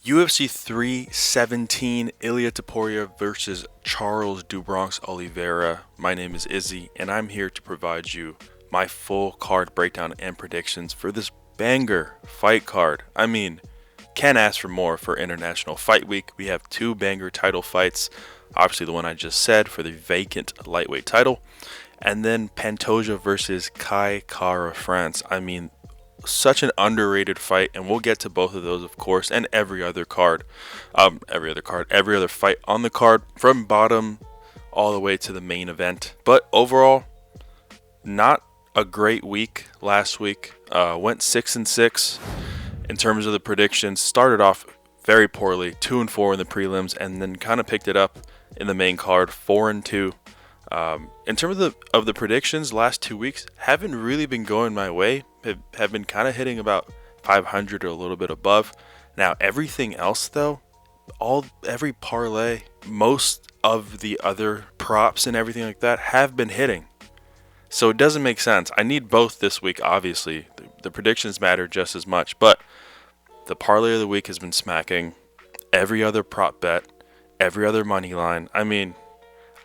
UFC 317, Ilia Topuria versus Charles do Bronx Oliveira. My name is Izzy, and I'm here to provide you my full card breakdown and predictions for this banger fight card. I mean, can't ask for more for International Fight Week. We have two banger title fights. Obviously, the one I just said for the vacant lightweight title, and then Pantoja versus Kai Kara France. I mean, such an underrated fight, and we'll get to both of those, of course, and every other fight on the card, from bottom all the way to the main event. But overall, not a great week last week. Went 6-6 in terms of the predictions. Started off very poorly, 2-4 in the prelims, and then kind of picked it up in the main card, 4-2. In terms of the predictions, last 2 weeks haven't really been going my way. Have been kind of hitting about 500 or a little bit above. Now everything else though, every parlay, most of the other props and everything like that have been hitting. So it doesn't make sense. I need both this week, obviously. The predictions matter just as much, but the parlay of the week has been smacking. Every other prop bet, every other money line. I mean,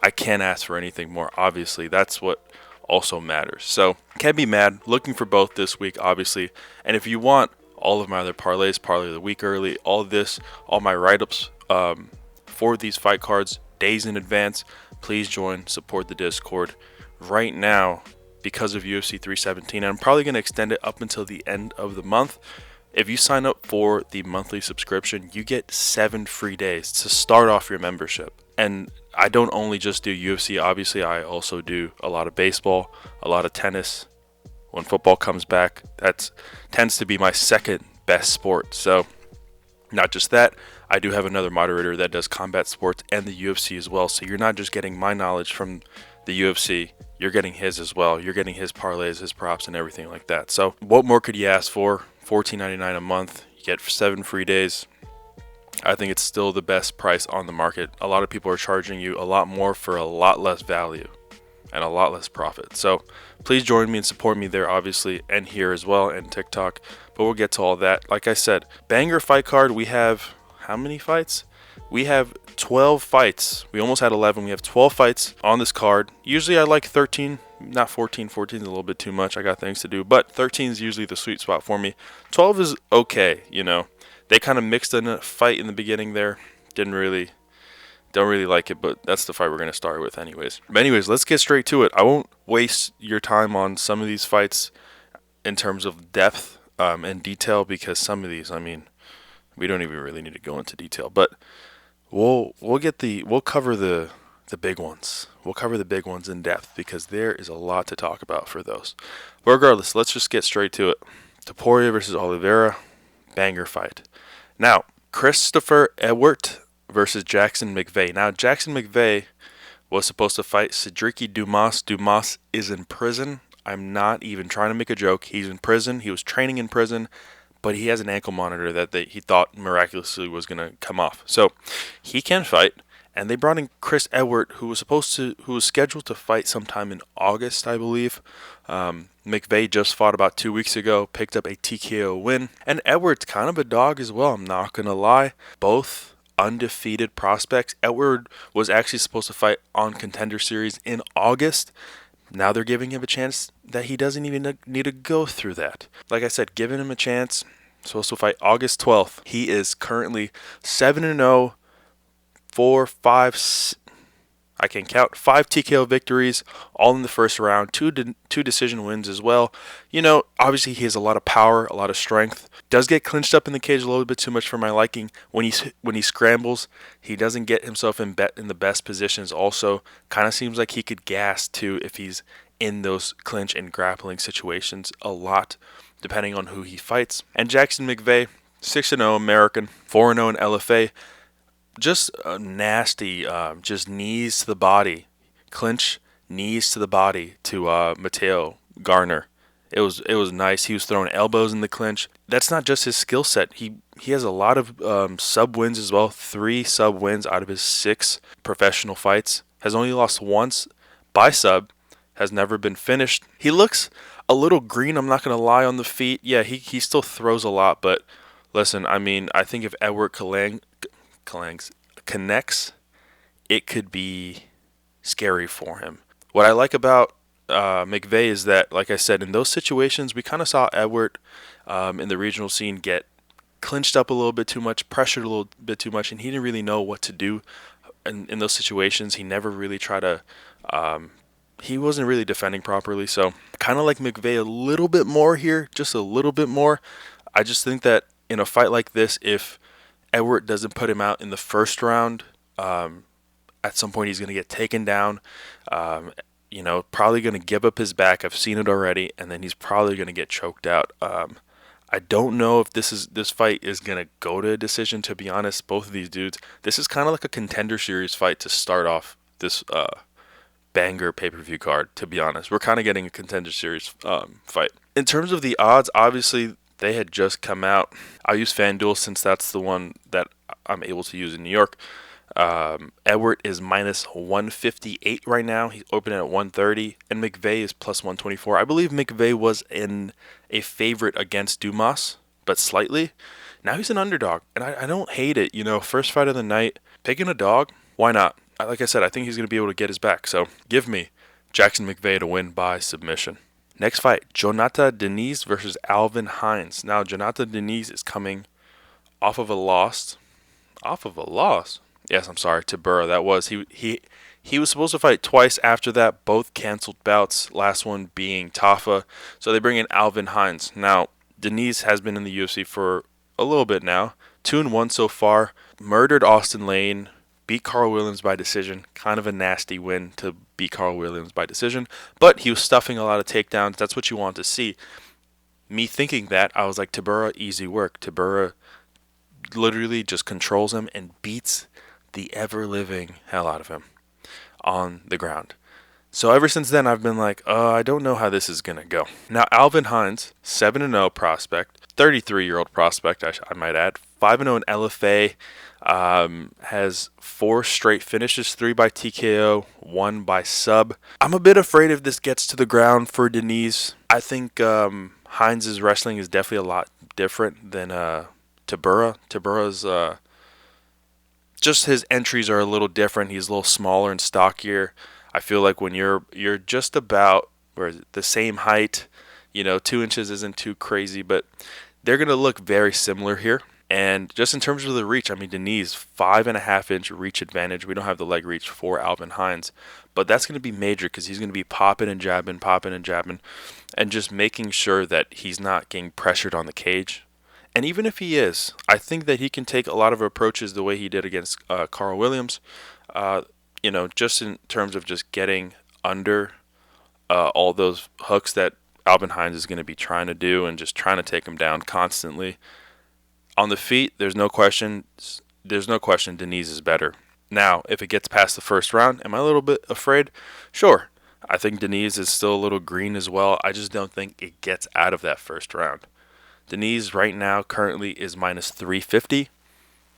I can't ask for anything more. Obviously, that's what also matters. So can't be mad. Looking for both this week, obviously. And if you want all of my other parlays, parlay of the week early, all my write-ups for these fight cards days in advance, please join, support the Discord. Right now, because of UFC 317, I'm probably going to extend it up until the end of the month. If you sign up for the monthly subscription, you get 7 free days to start off your membership. And I don't only just do UFC, obviously, I also do a lot of baseball, a lot of tennis. When football comes back, that tends to be my second best sport. So, not just that, I do have another moderator that does combat sports and the UFC as well. So you're not just getting my knowledge from the UFC, you're getting his as well. You're getting his parlays, his props, and everything like that. So what more could you ask for? $14.99 a month. You get 7 free days. I think it's still the best price on the market. A lot of people are charging you a lot more for a lot less value and a lot less profit. So please join me and support me there, obviously, and here as well, and TikTok. But we'll get to all that. Like I said, banger fight card. We have how many fights? We have 12 fights. We almost had 11. We have 12 fights on this card. Usually I like 13, not 14. 14 is a little bit too much. I got things to do. But 13 is usually the sweet spot for me. 12 is okay, you know. They kind of mixed in a fight in the beginning there. Don't really like it, but that's the fight we're going to start with anyways. But anyways, let's get straight to it. I won't waste your time on some of these fights in terms of depth and detail, because some of these, I mean, we don't even really need to go into detail. But we'll cover the big ones. We'll cover the big ones in depth, because there is a lot to talk about for those. But regardless, let's just get straight to it. Topuria versus Oliveira, banger fight. Now, Christopher Ewert versus Jackson McVey. Now, Jackson McVey was supposed to fight Cedric Dumas. Dumas is in prison. I'm not even trying to make a joke. He's in prison. He was training in prison, but he has an ankle monitor that he thought miraculously was going to come off. So he can fight, and they brought in Chris Ewert, who was scheduled to fight sometime in August, I believe. McVey just fought about 2 weeks ago, picked up a TKO win, and Ewert's kind of a dog as well, I'm not going to lie. Both undefeated prospects. Ewert was actually supposed to fight on Contender Series in August. Now they're giving him a chance that he doesn't even need to go through that. Like I said, giving him a chance. Supposed to fight August 12th. He is currently 7-0, 5 TKO victories, all in the first round, two decision wins as well. You know, obviously he has a lot of power, a lot of strength. Does get clinched up in the cage a little bit too much for my liking. When he scrambles, he doesn't get himself in the best positions. Also, kind of seems like he could gas too if he's in those clinch and grappling situations a lot, depending on who he fights. And Jackson McVey, 6-0 American, 4-0 in LFA. Just nasty, just knees to the body, clinch, knees to the body to Mateo Garner. It was nice. He was throwing elbows in the clinch. That's not just his skill set. He has a lot of sub wins as well. 3 sub wins out of his 6 professional fights. Has only lost once by sub. Has never been finished. He looks a little green, I'm not going to lie, on the feet. Yeah, he still throws a lot, but Listen, I mean, I think if Ewert connects, it could be scary for him. What I like about McVey is that, like I said, in those situations, we kind of saw Ewert in the regional scene get clinched up a little bit too much, pressured a little bit too much, and he didn't really know what to do in those situations. He never really tried to. He wasn't really defending properly, so kind of like McVey a little bit more here, just a little bit more. I just think that in a fight like this, if Ewert doesn't put him out in the first round, at some point he's going to get taken down. Probably going to give up his back. I've seen it already, and then he's probably going to get choked out. I don't know if this fight is going to go to a decision, to be honest. Both of these dudes, this is kind of like a contender series fight to start off this banger pay-per-view card, to be honest. We're kind of getting a contender series fight. In terms of the odds, obviously, they had just come out. I'll use FanDuel since that's the one that I'm able to use in New York. Ewert is minus 158 right now. He's opening at 130, and McVey is plus 124. I believe McVey was in a favorite against Dumas, but slightly. Now he's an underdog, and I don't hate it. First fight of the night, picking a dog, why not? Like I said, I think he's going to be able to get his back. So give me Jackson McVey to win by submission. Next fight, Jhonata Diniz versus Alvin Hines. Now, Jhonata Diniz is coming off of a loss. Off of a loss? Yes, I'm sorry, to Burrow. That was he was supposed to fight twice after that, both canceled bouts. Last one being Tafa. So they bring in Alvin Hines. Now, Diniz has been in the UFC for a little bit now. 2-1 so far. Murdered Austin Lane. Beat Carl Williams by decision. Kind of a nasty win to beat Carl Williams by decision. But he was stuffing a lot of takedowns. That's what you want to see. Me thinking that, I was like, Topuria, easy work. Topuria literally just controls him and beats the ever-living hell out of him on the ground. So ever since then, I've been like, I don't know how this is going to go. Now, Alvin Hines, 7-0 prospect, 33-year-old prospect, I might add, 5-0 in LFA, has 4 straight finishes, 3 by TKO, 1 by sub. I'm a bit afraid if this gets to the ground for Diniz. I think Hines' wrestling is definitely a lot different than Topuria. Topuria's just his entries are a little different. He's a little smaller and stockier. I feel like when you're just about the same height, 2 inches isn't too crazy, but they're going to look very similar here. And just in terms of the reach, I mean, Diniz, 5.5-inch reach advantage. We don't have the leg reach for Alvin Hines, but that's going to be major because he's going to be popping and jabbing, and just making sure that he's not getting pressured on the cage. And even if he is, I think that he can take a lot of approaches the way he did against Carl Williams, just in terms of just getting under all those hooks that Alvin Hines is going to be trying to do and just trying to take him down constantly. On the feet, there's no question Diniz is better. Now, if it gets past the first round, am I a little bit afraid? Sure. I think Diniz is still a little green as well. I just don't think it gets out of that first round. Diniz right now currently is minus 350.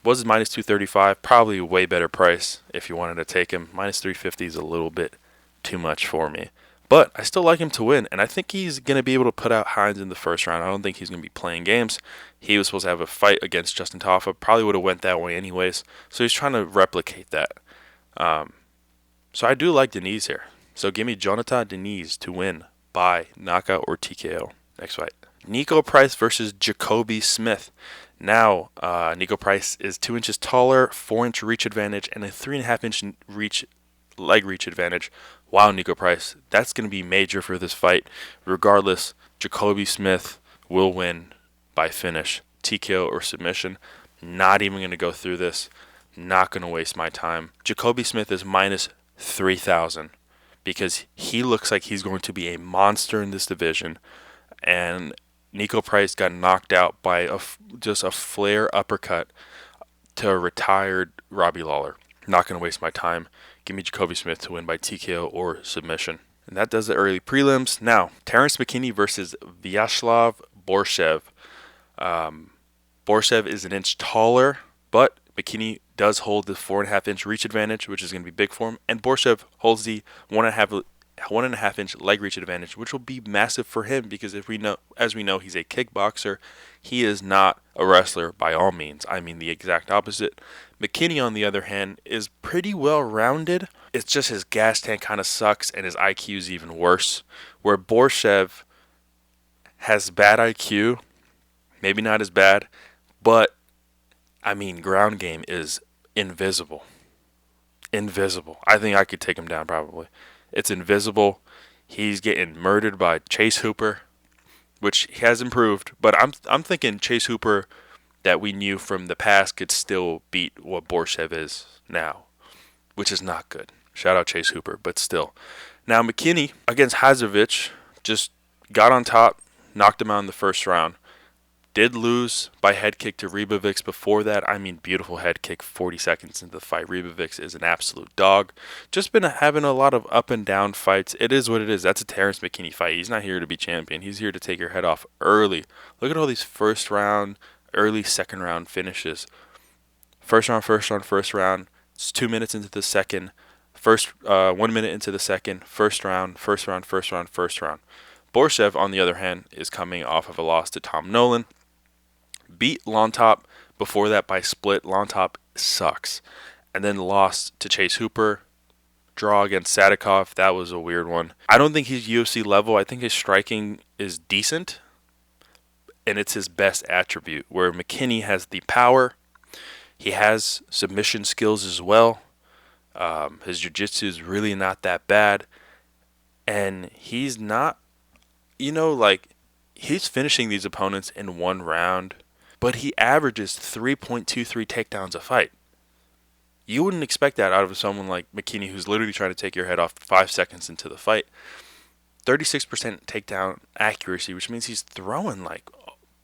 Was minus 235. Probably a way better price if you wanted to take him. Minus 350 is a little bit too much for me. But I still like him to win, and I think he's going to be able to put out Hines in the first round. I don't think he's going to be playing games. He was supposed to have a fight against Justin Tafa. Probably would have went that way anyways. So he's trying to replicate that. So I do like Diniz here. So give me Jhonata Diniz to win by knockout or TKO. Next fight. Niko Price versus Jacobe Smith. Now, Niko Price is 2 inches taller, 4-inch reach advantage, and a 3.5-inch leg reach advantage. Wow, Niko Price, that's going to be major for this fight. Regardless, Jacobe Smith will win by finish, TKO or submission. Not even going to go through this. Not going to waste my time. Jacobe Smith is minus 3,000 because he looks like he's going to be a monster in this division. And Niko Price got knocked out by just a flare uppercut to a retired Robbie Lawler. Not going to waste my time. Give me Jacobe Smith to win by TKO or submission. And that does the early prelims. Now, Terrance McKinney versus Viacheslav Borshchev. Borshchev is an inch taller, but McKinney does hold the 4.5-inch reach advantage, which is going to be big for him. And Borshchev holds the 1.5 1.5 inch leg reach advantage, which will be massive for him because as we know, he's a kickboxer. He is not a wrestler by all means. I mean the exact opposite. McKinney, on the other hand, is pretty well rounded. It's just his gas tank kind of sucks and his IQ is even worse. Where Borshchev has bad IQ, maybe not as bad, but I mean ground game is invisible. Invisible. I think I could take him down probably. It's invisible. He's getting murdered by Chase Hooper, which has improved, but I'm thinking Chase Hooper that we knew from the past could still beat what Borshchev is now, which is not good. Shout out Chase Hooper, but still. Now McKinney against Hazovic just got on top, knocked him out in the first round. Did lose by head kick to Rybovics before that. I mean, beautiful head kick 40 seconds into the fight. Rybovics is an absolute dog. Just been having a lot of up and down fights. It is what it is. That's a Terrance McKinney fight. He's not here to be champion. He's here to take your head off early. Look at all these first round, early second round finishes. First round. It's 2 minutes into the second. 1 minute into the second. First round. Borshchev, on the other hand, is coming off of a loss to Tom Nolan. Beat Lontop before that by split. Lontop sucks. And then lost to Chase Hooper. Draw against Sadikov. That was a weird one. I don't think he's UFC level. I think his striking is decent. And it's his best attribute. Where McKinney has the power. He has submission skills as well. His jiu-jitsu is really not that bad. And he's not, he's finishing these opponents in one round. But he averages 3.23 takedowns a fight. You wouldn't expect that out of someone like McKinney, who's literally trying to take your head off 5 seconds into the fight. 36% takedown accuracy, which means he's throwing like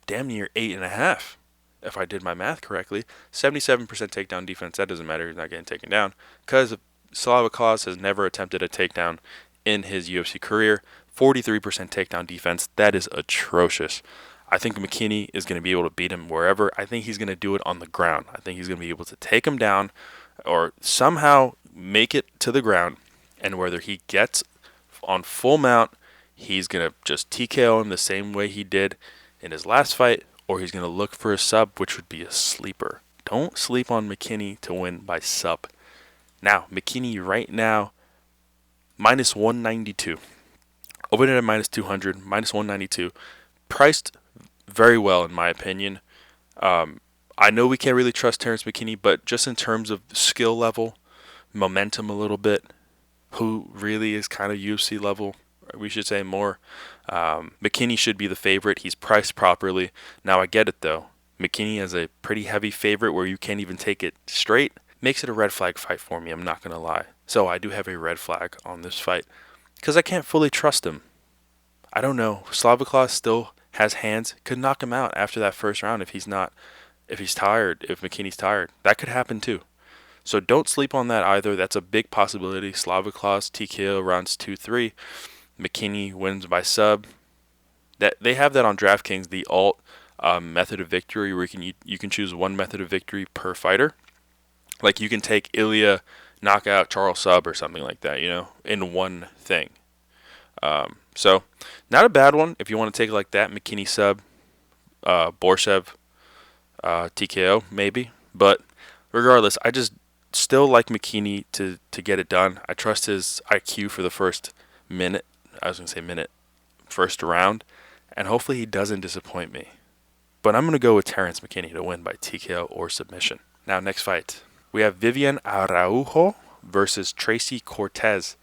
damn near 8.5, if I did my math correctly. 77% takedown defense. That doesn't matter. He's not getting taken down because Slaviclaus has never attempted a takedown in his UFC career. 43% takedown defense. That is atrocious. I think McKinney is going to be able to beat him wherever. I think he's going to do it on the ground. I think he's going to be able to take him down or somehow make it to the ground. And whether he gets on full mount, he's going to just TKO him the same way he did in his last fight, or he's going to look for a sub, which would be a sleeper. Don't sleep on McKinney to win by sub. Now, McKinney right now, minus 192. Opening at minus 200, minus 192. Priced very well, in my opinion. I know we can't really trust Terrance McKinney, but just in terms of skill level, momentum a little bit, who really is kind of UFC level, we should say more. McKinney should be the favorite. He's priced properly. Now, I get it, though. McKinney has a pretty heavy favorite where you can't even take it straight. Makes it a red flag fight for me, I'm not going to lie. So I do have a red flag on this fight because I can't fully trust him. I don't know. Slaviclaus still has hands. Could knock him out after that first round if he's tired, if McKinney's tired. That could happen too. So don't sleep on that either. That's a big possibility. Slaviclaus, TKO, rounds 2-3. McKinney wins by sub. That they have that on DraftKings, the alt method of victory, where you can choose one method of victory per fighter. Like you can take Ilia, knockout, Charles sub, or something like that, in one thing. So not a bad one if you want to take it like that. McKinney sub, Borshchev, TKO maybe. But regardless, I just still like McKinney to get it done. I trust his IQ for the first minute. I was going to say minute. First round. And hopefully he doesn't disappoint me. But I'm going to go with Terrance McKinney to win by TKO or submission. Now, next fight. We have Viviane Araujo versus Tracy Cortez.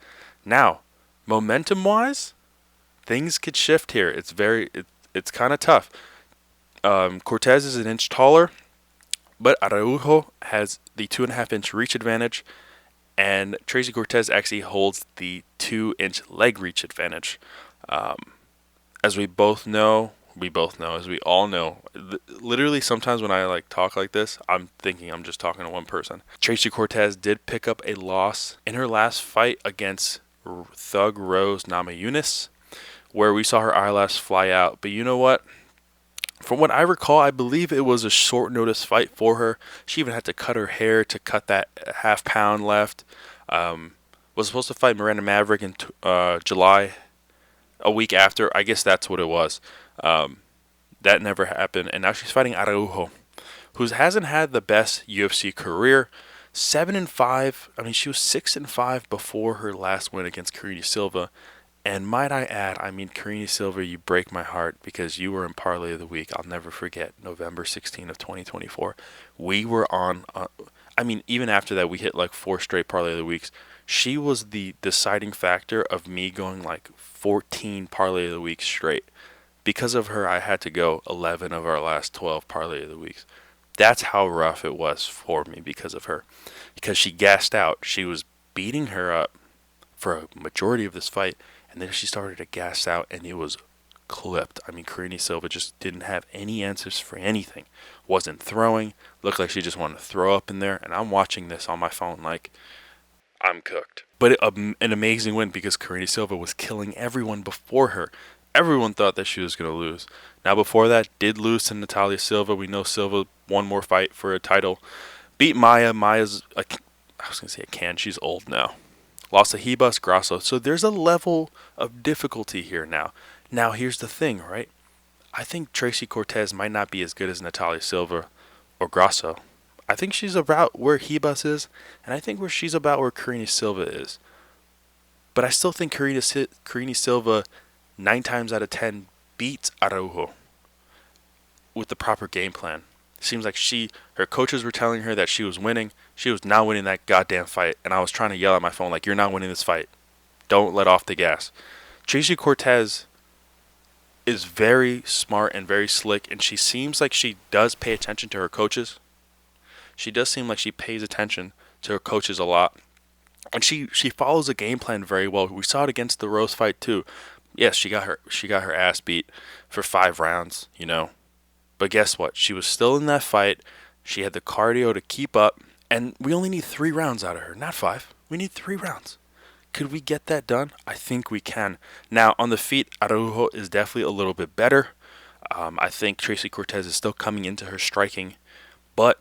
Now, momentum-wise, things could shift here. It's kind of tough. Cortez is an inch taller, but Araujo has the 2.5-inch reach advantage, and Tracy Cortez actually holds the 2-inch leg reach advantage. As we all know, literally sometimes when I talk like this, I'm thinking I'm just talking to one person. Tracy Cortez did pick up a loss in her last fight against Thug Rose Namajunas, where we saw her eyelash fly out. But you know what? From what I recall, I believe it was a short notice fight for her. She even had to cut her hair to cut that half pound left. Was supposed to fight Miranda Maverick in July, a week after. I guess that's what it was. That never happened, and now she's fighting Araujo, who hasn't had the best UFC career. 7-5. I mean, she was 6-5 before her last win against Karine Silva. And might I add, I mean, Karine Silva, you break my heart because you were in Parlay of the Week. I'll never forget November 16 of 2024. We were on, I mean, even after that, we hit like 4 straight Parlay of the Weeks. She was the deciding factor of me going like 14 Parlay of the Week straight. Because of her, I had to go 11 of our last 12 Parlay of the Weeks. That's how rough it was for me because of her. Because she gassed out. She was beating her up for a majority of this fight. And then she started to gas out, and it was clipped. I mean, Karine Silva just didn't have any answers for anything. Wasn't throwing. Looked like she just wanted to throw up in there. And I'm watching this on my phone like I'm cooked. But an amazing win because Karine Silva was killing everyone before her. Everyone thought that she was going to lose. Now, before that, did lose to Natalia Silva. We know Silva one more fight for a title. Beat Maya. Maya's, I was going to say a can. She's old now. Lost to Ribas Grasso. So there's a level of difficulty here now. Now, here's the thing, right? I think Tracy Cortez might not be as good as Natalia Silva or Grasso. I think she's about where Ribas is, and I think she's about where Karine Silva is. But I still think Karine Silva, 9 times out of 10, beats Araujo with the proper game plan. Seems like her coaches were telling her that she was winning. She was not winning that goddamn fight. And I was trying to yell at my phone like, you're not winning this fight. Don't let off the gas. Tracy Cortez is very smart and very slick. And she seems like she does pay attention to her coaches. She does seem like she pays attention to her coaches a lot. And she follows a game plan very well. We saw it against the Rose fight too. Yes, she got her ass beat for 5 rounds, you know. But guess what? She was still in that fight. She had the cardio to keep up. And we only need 3 rounds out of her, not 5. We need 3 rounds. Could we get that done? I think we can. Now, on the feet, Araujo is definitely a little bit better. I think Tracy Cortez is still coming into her striking. But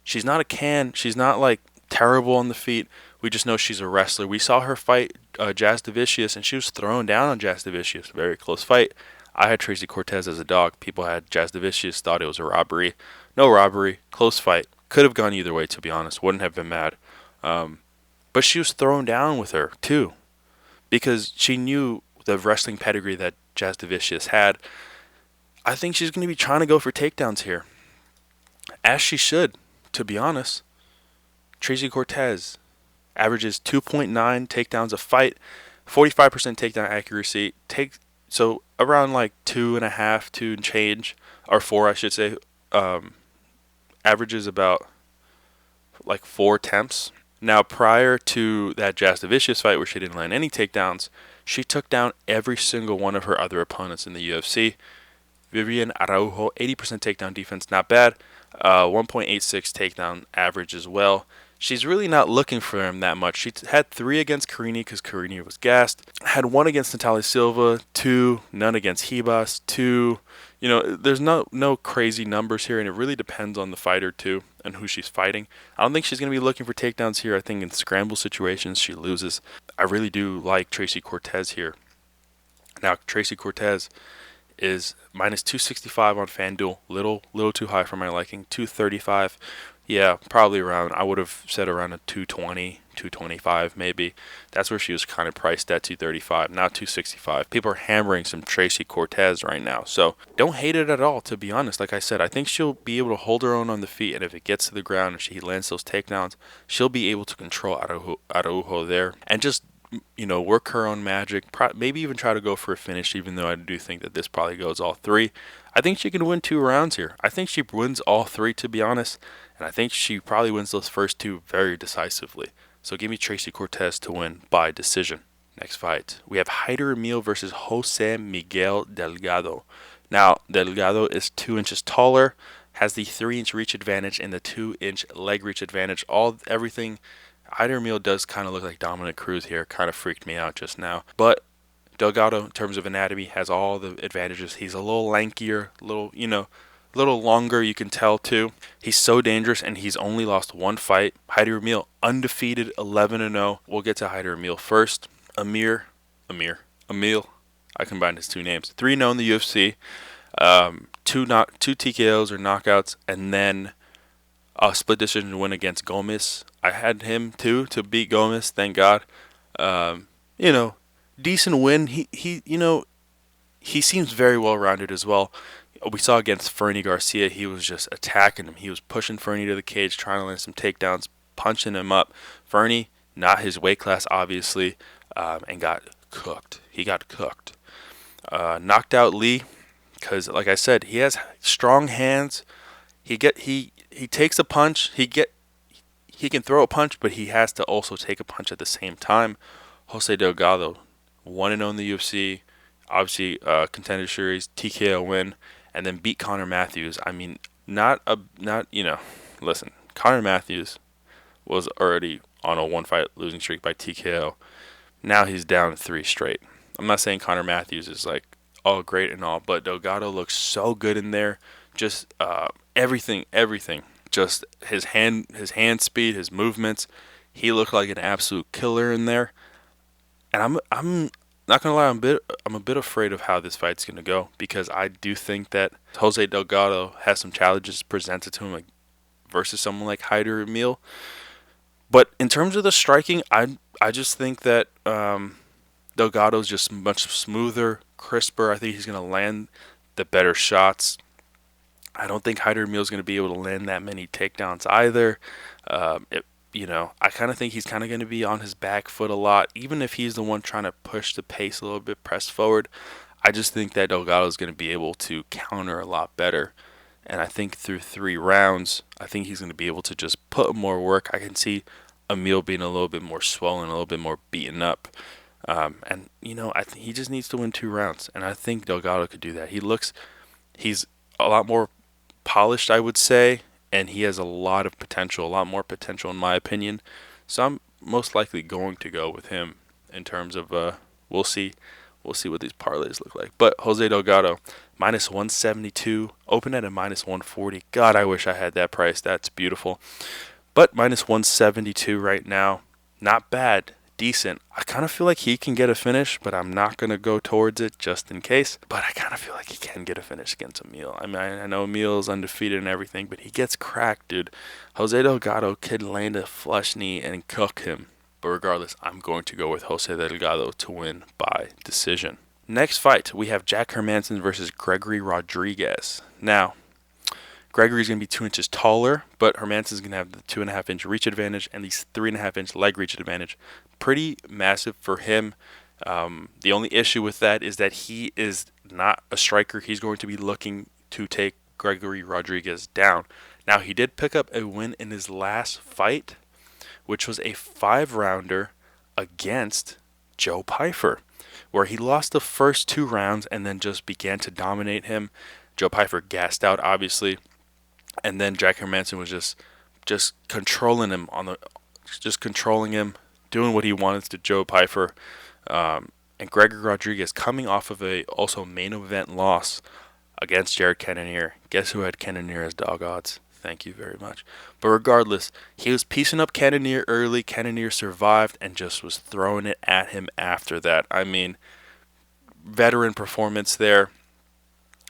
she's not a can. She's not, like, terrible on the feet. We just know she's a wrestler. We saw her fight Jazz Davicius, and she was thrown down on Jazz Davicius. Very close fight. I had Tracy Cortez as a dog. People had Jazz Davicius, thought it was a robbery. No robbery. Close fight. Could have gone either way, to be honest. Wouldn't have been mad. But she was thrown down with her, too. Because she knew the wrestling pedigree that Jazz Davicius had. I think she's going to be trying to go for takedowns here. As she should, to be honest. Tracy Cortez averages 2.9 takedowns a fight. 45% takedown accuracy. So around like 2.5, 2 and change, or 4 I should say, averages about like 4 attempts. Now prior to that Jazz Davicius fight where she didn't land any takedowns, she took down every single one of her other opponents in the UFC. Viviane Araujo, 80% takedown defense, not bad. 1.86 takedown average as well. She's really not looking for him that much. She had 3 against Karine because Karine was gassed. Had 1 against Natalia Silva, 2, none against Ribas, 2. You know, there's no crazy numbers here, and it really depends on the fighter too and who she's fighting. I don't think she's going to be looking for takedowns here. I think in scramble situations she loses. I really do like Tracy Cortez here. Now, Tracy Cortez is minus 265 on FanDuel. Little too high for my liking. 235. Yeah, probably around, I would have said around a 220, 225 maybe. That's where she was kind of priced at, 235, now 265. People are hammering some Tracy Cortez right now. So don't hate it at all, to be honest. Like I said, I think she'll be able to hold her own on the feet. And if it gets to the ground and she lands those takedowns, she'll be able to control Araujo there. And just, you know, work her own magic. Maybe even try to go for a finish, even though I do think that this probably goes all 3. I think she can win 2 rounds here. I think she wins all 3, to be honest. And I think she probably wins those first 2 very decisively. So give me Tracy Cortez to win by decision. Next fight, we have Hyder Amil versus Jose Miguel Delgado. Now, Delgado is 2 inches taller, has the 3-inch reach advantage and the 2-inch leg reach advantage. Everything. Hyder Amil does kind of look like Dominic Cruz here. Kind of freaked me out just now. But Delgado, in terms of anatomy, has all the advantages. He's a little lankier, A little longer, you can tell too. He's so dangerous, and he's only lost one fight. Hyder Amil, undefeated, 11-0. We'll get to Hyder Amil first. Amil. I combined his two names. 3-0 in the UFC. Two TKOs or knockouts, and then a split decision win against Gomez. I had him too to beat Gomez. Thank God. Decent win. He seems very well rounded as well. We saw against Fernie Garcia, he was just attacking him. He was pushing Fernie to the cage, trying to land some takedowns, punching him up. Fernie, not his weight class, obviously, and got cooked. He got cooked. Knocked out Lee because, like I said, he has strong hands. He takes a punch. He can throw a punch, but he has to also take a punch at the same time. Jose Delgado, 1-0 in the UFC. Obviously, Contender Series, TKO win, and then beat Connor Matthews. I mean, listen, Connor Matthews was already on a one-fight losing streak by TKO. Now he's down 3 straight. I'm not saying Connor Matthews is like, oh, great and all, but Delgado looks so good in there. Just everything. Just his hand speed, his movements. He looked like an absolute killer in there. And I'm not gonna lie, I'm a bit afraid of how this fight's gonna go, because I do think that Jose Delgado has some challenges presented to him, like versus someone like Hyder Amil. But in terms of the striking, I just think that Delgado's just much smoother, crisper. I think he's gonna land the better shots. I don't think Hyder Amil's gonna be able to land that many takedowns either. I kind of think he's kind of going to be on his back foot a lot, even if he's the one trying to push the pace a little bit, press forward. I just think that Delgado is going to be able to counter a lot better. And I think through 3 rounds, I think he's going to be able to just put more work. I can see Amil being a little bit more swollen, a little bit more beaten up. I think he just needs to win 2 rounds. And I think Delgado could do that. He's a lot more polished, I would say. And he has a lot more potential in my opinion. So I'm most likely going to go with him in terms of we'll see what these parlays look like. But Jose Delgado, minus 172, open at a minus 140. God, I wish I had that price. That's beautiful. But minus 172 right now, not bad, decent. I kind of feel like he can get a finish, but I'm not going to go towards it just in case. But I kind of feel like he can get a finish against Amil. I mean, I know Amil is undefeated and everything, but he gets cracked, dude. Jose Delgado could land a flush knee and cook him. But regardless, I'm going to go with Jose Delgado to win by decision. Next fight, we have Jack Hermansson versus Gregory Rodrigues. Now, Gregory's going to be 2 inches taller, but Hermansson's going to have the 2.5-inch reach advantage and the 3.5-inch leg reach advantage. Pretty massive for him. The only issue with that is that he is not a striker. He's going to be looking to take Gregory Rodrigues down. Now, he did pick up a win in his last fight, which was a 5-rounder against Joe Pyfer, where he lost the first 2 rounds and then just began to dominate him. Joe Pyfer gassed out, obviously. And then Jack Hermansson was just controlling him doing what he wanted to Joe Pyfer. And Gregory Rodrigues coming off of a also main event loss against Jared Cannonier. Guess who had Cannonier as dog odds? Thank you very much. But regardless, he was piecing up Cannonier early. Cannonier survived and just was throwing it at him after that. I mean, veteran performance there.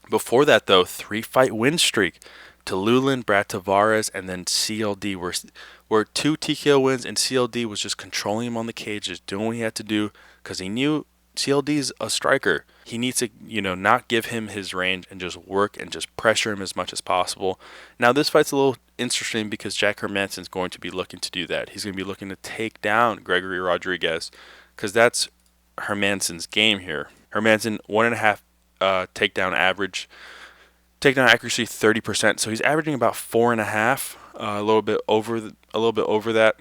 Before that, though, 3-fight win streak. Tallulah, Brad Tavares, and then CLD were 2 TKO wins, and CLD was just controlling him on the cage, just doing what he had to do, because he knew CLD's a striker. He needs to, not give him his range and just work and just pressure him as much as possible. Now, this fight's a little interesting because Jack Hermansson's going to be looking to do that. He's going to be looking to take down Gregory Rodrigues, because that's Hermansson's game here. Hermansson, 1.5 takedown average. Takedown accuracy 30%, so he's averaging about 4.5, a little bit over that.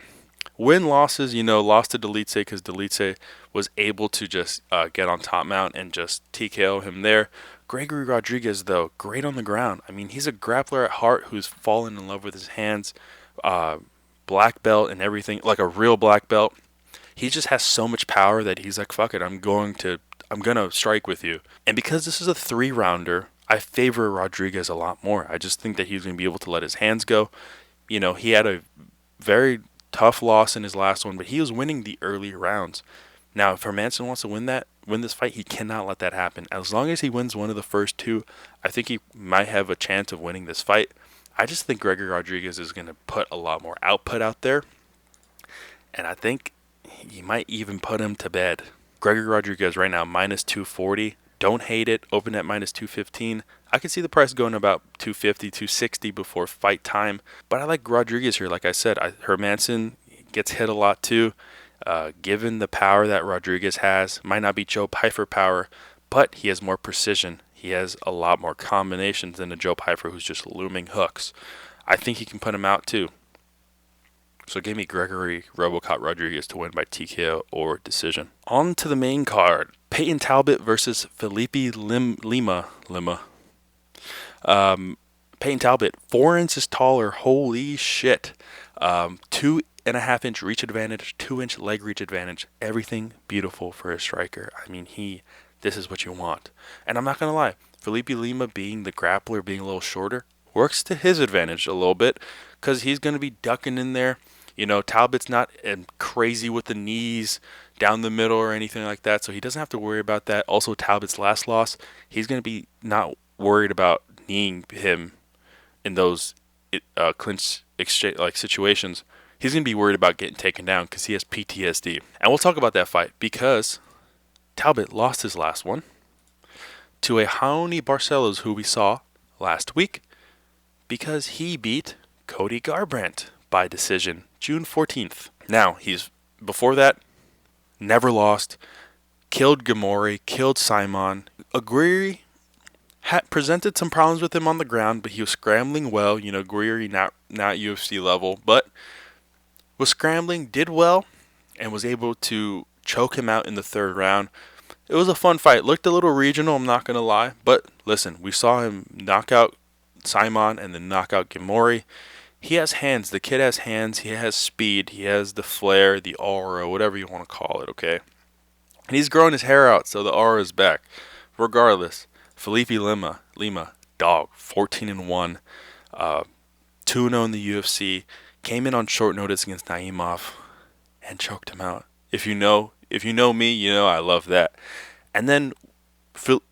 Win losses, lost to Delitse because Delitse was able to just get on top mount and just TKO him there. Gregory Rodrigues, though, great on the ground. I mean, he's a grappler at heart who's fallen in love with his hands, black belt and everything, like a real black belt. He just has so much power that he's like, fuck it, I'm gonna strike with you. And because this is a 3-rounder, I favor Rodrigues a lot more. I just think that he's going to be able to let his hands go. He had a very tough loss in his last one, but he was winning the early rounds. Now, if Hermansson wants to win this fight, he cannot let that happen. As long as he wins one of the first two, I think he might have a chance of winning this fight. I just think Gregory Rodrigues is going to put a lot more output out there, and I think he might even put him to bed. Gregory Rodrigues right now, minus 240. Don't hate it. Open at minus 215. I could see the price going about 250, 260 before fight time, but I like Rodrigues here. Like I said, Hermansson gets hit a lot too. Given the power that Rodrigues has, might not be Joe Pyfer power, but he has more precision. He has a lot more combinations than a Joe Pyfer who's just looming hooks. I think he can put him out too. So give me Gregory Robocop Rodrigues to win by TKO or decision. On to the main card. Payton Talbott versus Felipe Lima. Payton Talbott, 4 inches taller. Holy shit. 2.5-inch reach advantage, 2-inch leg reach advantage. Everything beautiful for a striker. I mean, this is what you want. And I'm not going to lie, Felipe Lima being the grappler, being a little shorter, works to his advantage a little bit because he's going to be ducking in there. Talbott's not crazy with the knees down the middle or anything like that, so he doesn't have to worry about that. Also, Talbott's last loss, he's going to be not worried about kneeing him in those clinch exchange situations. He's going to be worried about getting taken down because he has PTSD. And we'll talk about that fight because Talbott lost his last one to a Raoni Barcelos who we saw last week because he beat Cody Garbrandt by decision June 14th. Now, before that, never lost, killed Gamori, killed Simon. Aguirre had presented some problems with him on the ground, but he was scrambling well. Aguirre not UFC level, but was scrambling, did well, and was able to choke him out in the third round. It was a fun fight. Looked a little regional, I'm not going to lie. But listen, we saw him knock out Simon and then knock out Gamori. He has hands. The kid has hands. He has speed. He has the flair, the aura, whatever you want to call it, okay? And he's growing his hair out, so the aura is back. Regardless, Felipe Lima, dog, 14-1, 2-0 in the UFC. Came in on short notice against Naimov and choked him out. If you know me, I love that. And then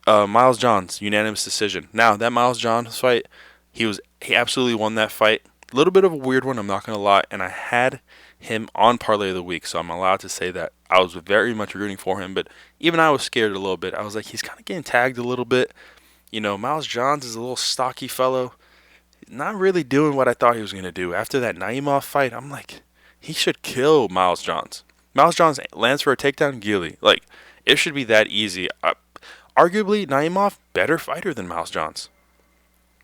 Miles Johns, unanimous decision. Now, that Miles Johns fight, he absolutely won that fight. A little bit of a weird one, I'm not going to lie. And I had him on Parlay of the Week, so I'm allowed to say that I was very much rooting for him. But even I was scared a little bit. I was like, he's kind of getting tagged a little bit. Miles Johns is a little stocky fellow. Not really doing what I thought he was going to do. After that Naimov fight, I'm like, he should kill Miles Johns. Miles Johns lands for a takedown, Gilly. It should be that easy. Arguably, Naimov, better fighter than Miles Johns.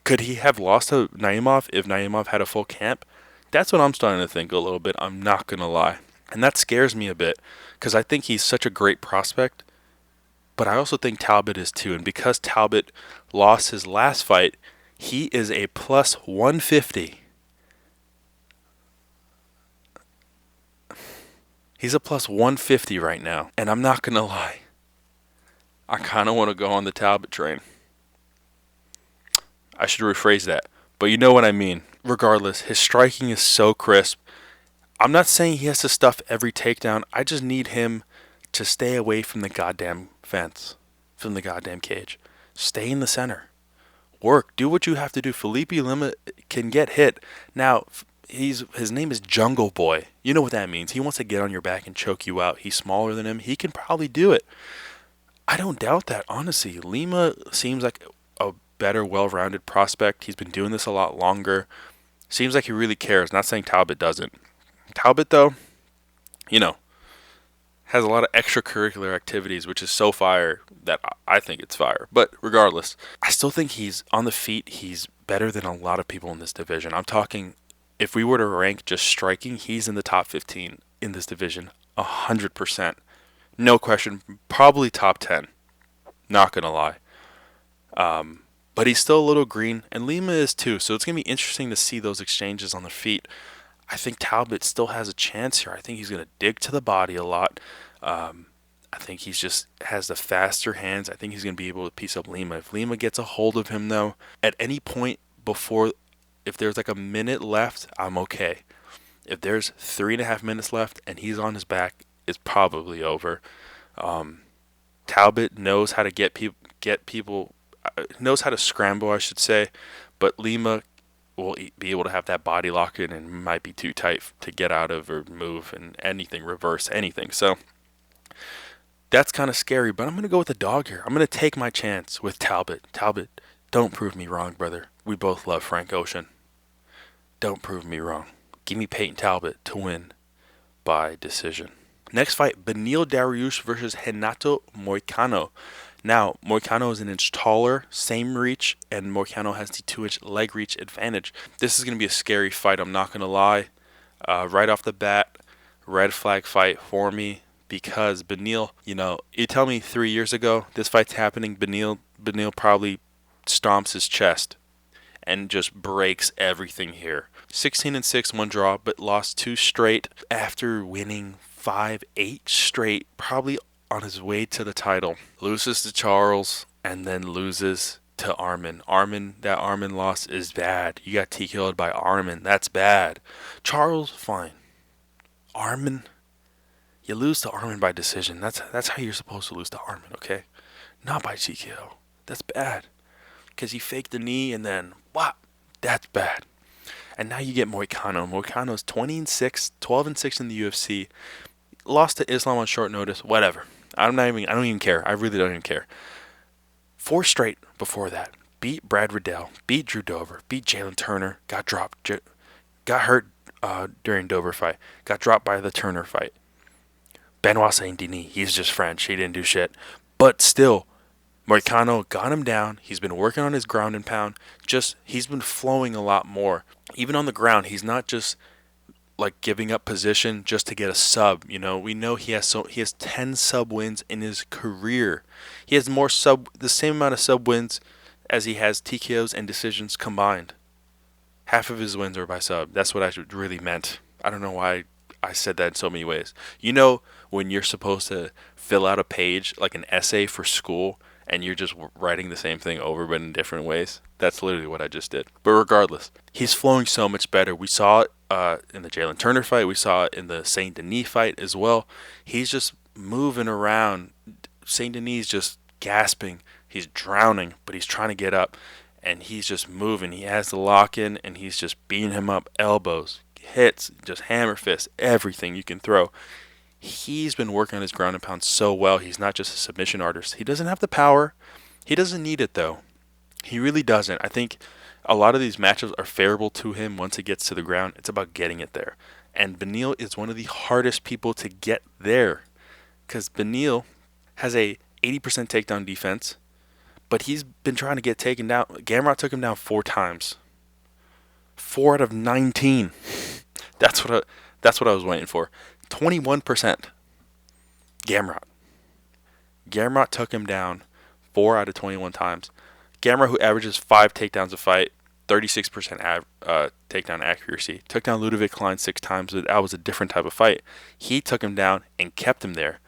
Could he have lost to Naimov if Naimov had a full camp? That's what I'm starting to think a little bit. I'm not going to lie. And that scares me a bit because I think he's such a great prospect. But I also think Talbott is too. And because Talbott lost his last fight, he is a plus 150. He's a plus 150 right now. And I'm not going to lie. I kind of want to go on the Talbot train. I should rephrase that. But you know what I mean. Regardless, his striking is so crisp. I'm not saying he has to stuff every takedown. I just need him to stay away from the goddamn fence. From the goddamn cage. Stay in the center. Work. Do what you have to do. Felipe Lima can get hit. Now, his name is Jungle Boy. You know what that means. He wants to get on your back and choke you out. He's smaller than him. He can probably do it. I don't doubt that, honestly. Lima seems like a better, well-rounded prospect. He's been doing this a lot longer. Seems like he really cares. Not saying Talbot doesn't. Talbot, though, has a lot of extracurricular activities, which is so fire that I think it's fire. But regardless, I still think he's on the feet. He's better than a lot of people in this division. I'm talking, if we were to rank just striking, he's in the top 15 in this division, 100%. No question. Probably top 10. Not going to lie. But he's still a little green, and Lima is too. So it's going to be interesting to see those exchanges on the feet. I think Talbot still has a chance here. I think he's going to dig to the body a lot. I think he's just has the faster hands. I think he's going to be able to piece up Lima. If Lima gets a hold of him, though, at any point before, if there's like a minute left, I'm okay. If there's 3.5 minutes left and he's on his back, it's probably over. Talbott knows how to get people, knows how to scramble, I should say, but Lima will be able to have that body lock in and might be too tight to get out of or move and anything, reverse anything. So that's kind of scary, but I'm going to go with the dog here. I'm going to take my chance with Talbott. Talbott, don't prove me wrong, brother. We both love Frank Ocean. Don't prove me wrong. Give me Payton Talbott to win by decision. Next fight, Beneil Dariush versus Renato Moicano. Now, Moicano is an inch taller, same reach, and Moicano has the 2-inch leg reach advantage. This is going to be a scary fight, I'm not going to lie. Right off the bat, red flag fight for me because Beneil, you tell me 3 years ago this fight's happening, Beneil probably stomps his chest and just breaks everything here. 16-6, one draw, but lost 2 straight after winning 5-8 straight, probably on his way to the title. Loses to Charles and then loses to Armin. That Armin loss is bad. You got TKO'd by Armin. That's bad. Charles, fine. Armin, you lose to Armin by decision. That's how you're supposed to lose to Armin, okay? Not by TKO. That's bad. Because he faked the knee and then, wow, that's bad. And now you get Moicano. Moicano's 20-6, 12-6 in the UFC. Lost to Islam on short notice. Whatever. I don't even care. I really don't even care. 4 straight before that. Beat Brad Riddell. Beat Drew Dober. Beat Jalen Turner. Got dropped. Got hurt during Dober fight. Got dropped by the Turner fight. Benoit Saint Denis. He's just French. He didn't do shit. But still, Moicano got him down. He's been working on his ground and pound. He's been flowing a lot more. Even on the ground, he's not just like giving up position just to get a sub. We know he has 10 sub wins in his career. He has the same amount of sub wins as he has TKOs and decisions combined. Half of his wins are by sub. That's what I really meant. I don't know why I said that in so many ways. When you're supposed to fill out a page like an essay for school and you're just writing the same thing over but in different ways? That's literally what I just did. But regardless, he's flowing so much better. We saw it in the Jalen Turner fight. We saw it in the Saint Denis fight as well. He's just moving around. Saint Denis just gasping. He's drowning, but he's trying to get up. And he's just moving. He has the lock in, and he's just beating him up. Elbows, hits, just hammer fists, everything you can throw. He's been working on his ground and pound so well. He's not just a submission artist. He doesn't have the power. He doesn't need it, though. He really doesn't. I think a lot of these matchups are favorable to him once he gets to the ground. It's about getting it there. And Beneil is one of the hardest people to get there because Beneil has a 80% takedown defense, but he's been trying to get taken down. Gamrot took him down 4 times. 4 out of 19. That's what I was waiting for. 21%. Gamrot took him down 4 out of 21 times. Gamrot, who averages 5 takedowns a fight, 36% takedown accuracy, took down Ludovic Klein 6 times. That was a different type of fight. He took him down and kept him there.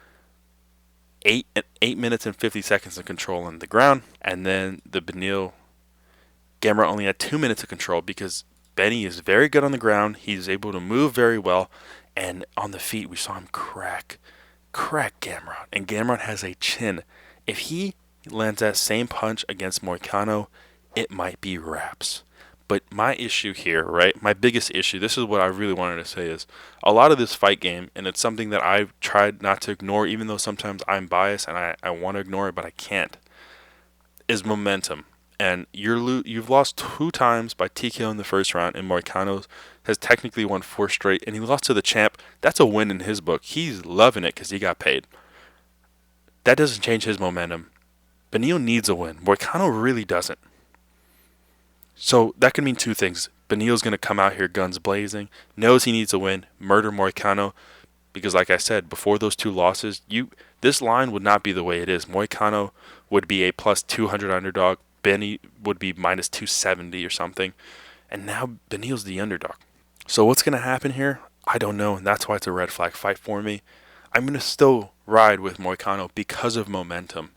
8 minutes and 50 seconds of control on the ground, and then the Beneil Gamrot only had 2 minutes of control because Benny is very good on the ground. He's able to move very well, and on the feet we saw him crack Gamrot, and Gamrot has a chin. If he lands that same punch against Moicano, it might be wraps. But my issue here, right, my biggest issue, this is what I really wanted to say, is a lot of this fight game, and it's something that I've tried not to ignore, even though sometimes I'm biased and I want to ignore it, but I can't, is momentum. And you've lost 2 times by TKO in the first round, and Moicano has technically won 4 straight, and he lost to the champ. That's a win in his book. He's loving it because he got paid. That doesn't change his momentum. Beneil needs a win. Moicano really doesn't. So that could mean 2 things. Beneil's going to come out here guns blazing, knows he needs a win, murder Moicano, because like I said, before those 2 losses, this line would not be the way it is. Moicano would be a plus 200 underdog. Benny would be minus 270 or something. And now Beneil's the underdog. So what's going to happen here? I don't know, and that's why it's a red flag fight for me. I'm going to still ride with Moicano because of momentum.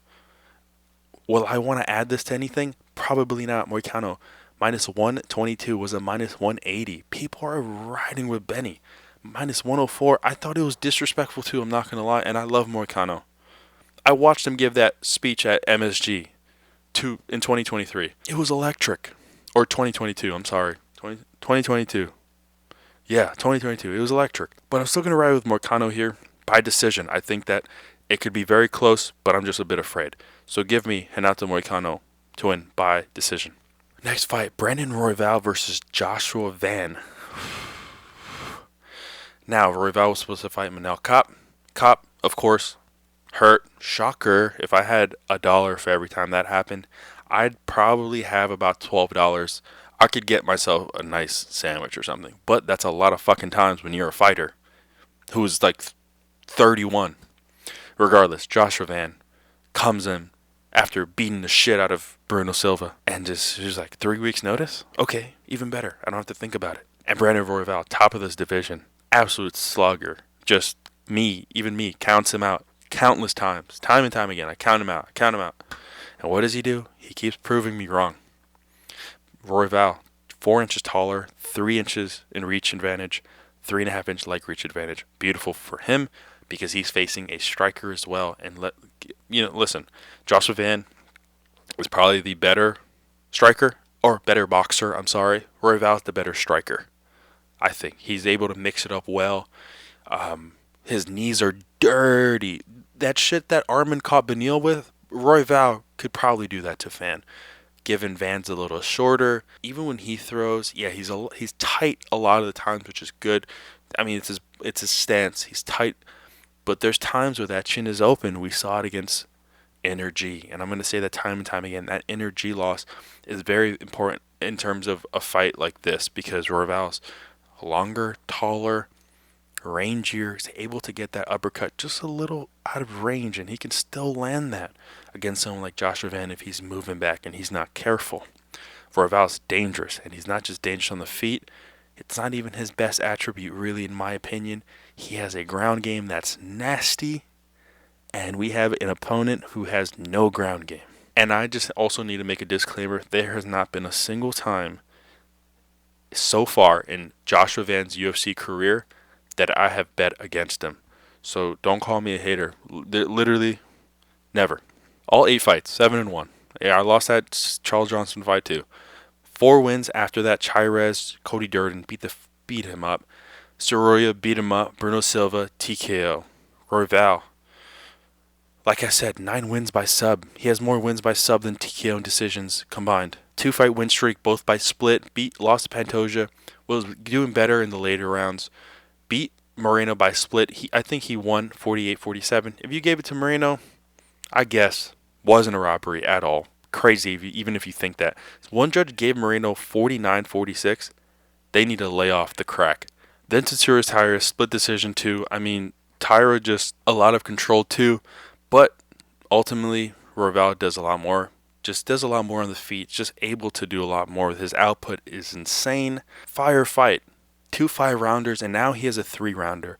Will I want to add this to anything? Probably not. Moicano, minus 122 was a minus 180. People are riding with Benny. Minus 104. I thought it was disrespectful too, I'm not going to lie, and I love Moicano. I watched him give that speech at MSG in 2023. It was electric. Or 2022, I'm sorry. 2022. Yeah, 2022. It was electric. But I'm still going to ride with Moicano here by decision. I think that it could be very close, but I'm just a bit afraid. So give me Jhonata Moicano to win by decision. Next fight, Brandon Royval versus Joshua Van. Now, Royval was supposed to fight Manel Kopp. Kopp, of course, hurt. Shocker. If I had $1 for every time that happened, I'd probably have about $12. I could get myself a nice sandwich or something. But that's a lot of fucking times when you're a fighter who's like 31. Regardless, Joshua Van comes in after beating the shit out of Bruno Silva and just like 3 weeks notice? Okay, even better. I don't have to think about it. And Brandon Royval, top of this division, absolute slugger. Just even me, counts him out countless times. Time and time again, I count him out. And what does he do? He keeps proving me wrong. Royval, 4 inches taller, 3 inches in reach advantage, 3.5 inch leg reach advantage. Beautiful for him because he's facing a striker as well. And listen, Joshua Van is probably the better striker or better boxer. I'm sorry, Royval is the better striker. I think he's able to mix it up well. His knees are dirty. That shit that Armin caught Benil with, Royval could probably do that to Van. Given Van's a little shorter, even when he throws, yeah, he's tight a lot of the times, which is good. I mean, it's his stance. He's tight, but there's times where that chin is open. We saw it against energy, and I'm going to say that time and time again. That energy loss is very important in terms of a fight like this because Royval's longer, taller, rangier. He's able to get that uppercut just a little out of range, and he can still land that against someone like Joshua Van if he's moving back and he's not careful. Royval's dangerous, and he's not just dangerous on the feet. It's not even his best attribute, really, in my opinion. He has a ground game that's nasty, and we have an opponent who has no ground game. And I just also need to make a disclaimer. There has not been a single time so far in Joshua Van's UFC career that I have bet against him. So don't call me a hater. Literally, never. All 8 fights, 7-1. Yeah, I lost that Charles Johnson fight too. 4 wins after that. Chirez, Cody Durden beat him up. Soroya beat him up. Bruno Silva, TKO. Royval, like I said, 9 wins by sub. He has more wins by sub than TKO and decisions combined. 2-fight win streak, both by split. Lost to Pantoja. Was doing better in the later rounds. Beat Moreno by split. I think he won 48-47. If you gave it to Moreno, I guess wasn't a robbery at all. Crazy, even if you think that. One judge gave Moreno 49-46. They need to lay off the crack. Then Topuria Tyra, split decision too. I mean, Tyra just a lot of control too. But ultimately, Royval does a lot more. Just does a lot more on the feet. Just able to do a lot more. His output is insane. Fire fight. 2 5-rounders, and now he has a 3-rounder.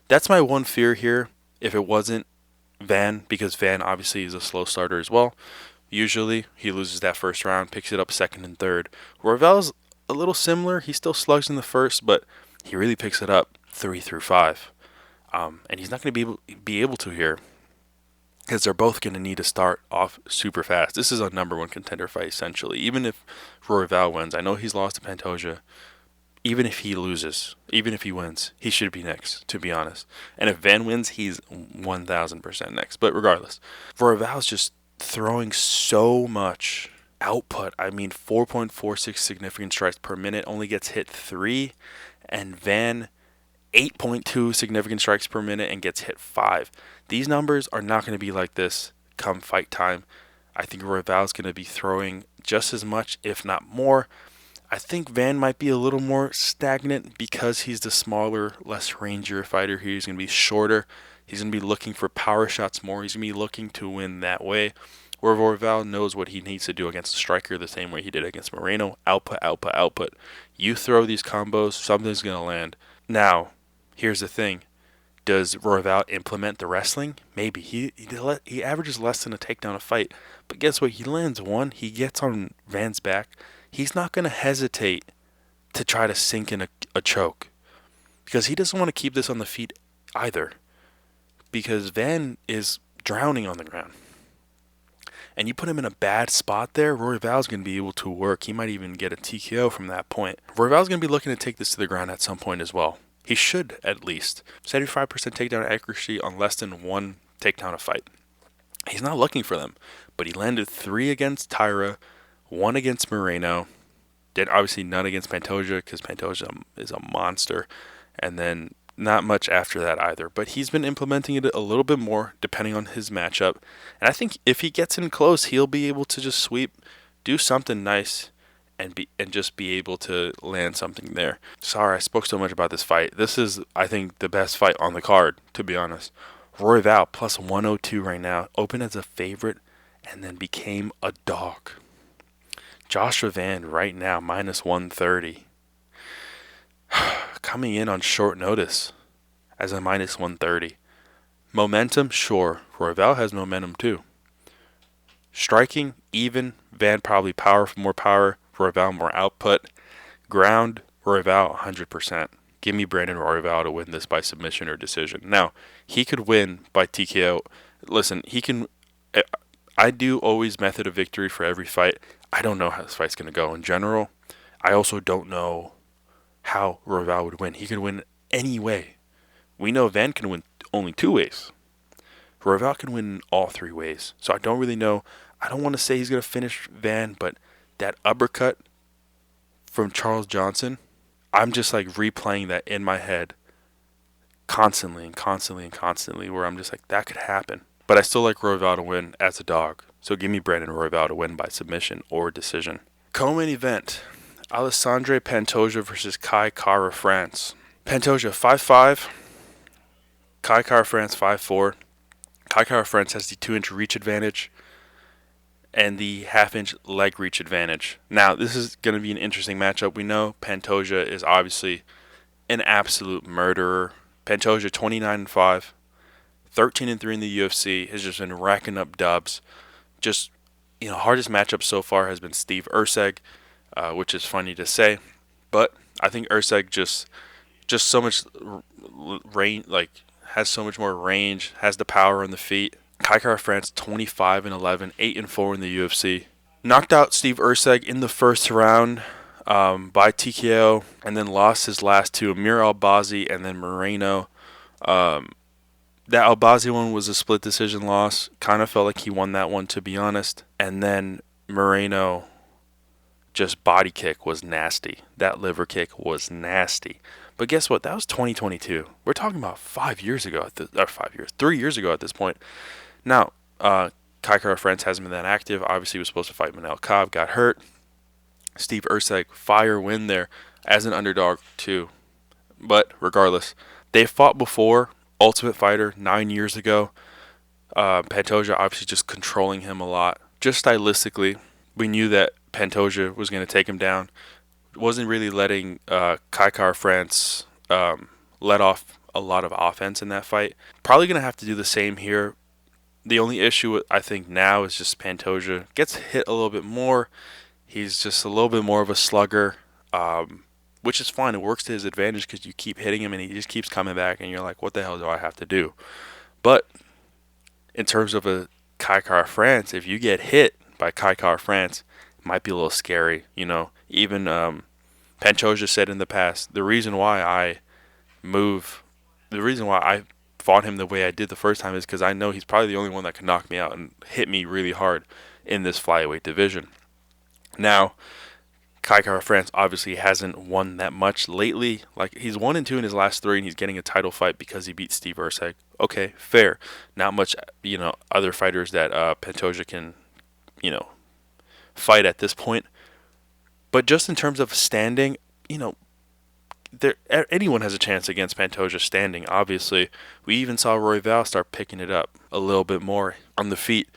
That's my one fear here. If it wasn't Van, because Van obviously is a slow starter as well. Usually, he loses that first round, picks it up second and third. Royval's a little similar. He still slugs in the first, but he really picks it up 3 through 5. And he's not going to be able to here because they're both going to need to start off super fast. This is a number 1 contender fight, essentially. Even if Royval wins, I know he's lost to Pantoja. Even if he loses, even if he wins, he should be next, to be honest. And if Van wins, he's 1,000% next. But regardless, Royval's just throwing so much output. I mean, 4.46 significant strikes per minute, only gets hit 3. And Van, 8.2 significant strikes per minute and gets hit 5. These numbers are not going to be like this come fight time. I think Royval's going to be throwing just as much, if not more. I think Van might be a little more stagnant because he's the smaller, less rangier fighter here. He's going to be shorter. He's going to be looking for power shots more. He's going to be looking to win that way. Where Royval knows what he needs to do against a striker the same way he did against Moreno. Output, output, output. You throw these combos, something's going to land. Now, here's the thing. Does Royval implement the wrestling? Maybe. He averages less than a takedown a fight. But guess what? He lands one. He gets on Van's back. He's not going to hesitate to try to sink in a choke. Because he doesn't want to keep this on the feet either. Because Van is drowning on the ground. And you put him in a bad spot there, Royval's going to be able to work. He might even get a TKO from that point. Royval's going to be looking to take this to the ground at some point as well. He should, at least. 75% takedown accuracy on less than one takedown a fight. He's not looking for them. But he landed 3 against Tyra, 1 against Moreno. Did obviously none against Pantoja because Pantoja is a monster. And then not much after that either. But he's been implementing it a little bit more depending on his matchup. And I think if he gets in close, he'll be able to just sweep, do something nice, and just be able to land something there. Sorry, I spoke so much about this fight. This is, I think, the best fight on the card, to be honest. Royval plus 102 right now. Opened as a favorite and then became a dog. Joshua Van right now minus 130. Coming in on short notice as a minus 130. Momentum, sure. Royval has momentum too. Striking, even. Van probably more power. Royval more output. Ground, Royval 100%. Give me Brandon Royval to win this by submission or decision. Now, he could win by TKO. Listen, he can. I do always method of victory for every fight. I don't know how this fight's going to go in general. I also don't know how Royval would win. He could win any way. We know Van can win only 2 ways. Royval can win all 3 ways. So I don't really know. I don't want to say he's going to finish Van, but that uppercut from Charles Johnson, I'm just like replaying that in my head constantly, where I'm just like, that could happen. But I still like Royval to win as a dog. So give me Brandon Royval to win by submission or decision. Co-main event. Alexandre Pantoja versus Kai Kara France. Pantoja 5'5", Kai Kara France 5'4". Kai Kara France has the 2-inch reach advantage and the half-inch leg reach advantage. Now, this is going to be an interesting matchup. We know Pantoja is obviously an absolute murderer. Pantoja 29-5, 13-3 in the UFC, has just been racking up dubs. Just, hardest matchup so far has been Steve Erceg, which is funny to say, but I think Erceg just so much range, has so much more range, has the power on the feet. Kai Kara France 25-11, 8-4 in the UFC. Knocked out Steve Erceg in the first round by TKO, and then lost his last 2, Amir Albazi and then Moreno. That Albazi one was a split decision loss. Kind of felt like he won that one, to be honest. And then Moreno, just body kick was nasty. That liver kick was nasty. But guess what? That was 2022. We're talking about 5 years ago. 3 years ago at this point. Now, Kai Kara France hasn't been that active. Obviously, he was supposed to fight Manel Cobb, got hurt. Steve Erceg, fire win there as an underdog too. But regardless, they fought before. Ultimate Fighter 9 years ago. Pantoja obviously just controlling him a lot. Just stylistically, we knew that Pantoja was going to take him down. Wasn't really letting Kai Kara France let off a lot of offense in that fight. Probably going to have to do the same here. The only issue I think now is just Pantoja gets hit a little bit more. He's just a little bit more of a slugger, which is fine. It works to his advantage because you keep hitting him and he just keeps coming back and you're like, what the hell do I have to do? But in terms of a Kai Kara France, if you get hit by Kai Kara France, it might be a little scary. Even Pantoja said in the past, the reason why I fought him the way I did the first time is because I know he's probably the only one that can knock me out and hit me really hard in this flyweight division. Now, Kai Kara France obviously hasn't won that much lately. He's 1-2 in his last 3, and he's getting a title fight because he beat Steve Erceg. Okay, fair. Not much, other fighters that Pantoja can, fight at this point. But just in terms of standing, anyone has a chance against Pantoja standing, obviously. We even saw Royval start picking it up a little bit more on the feet.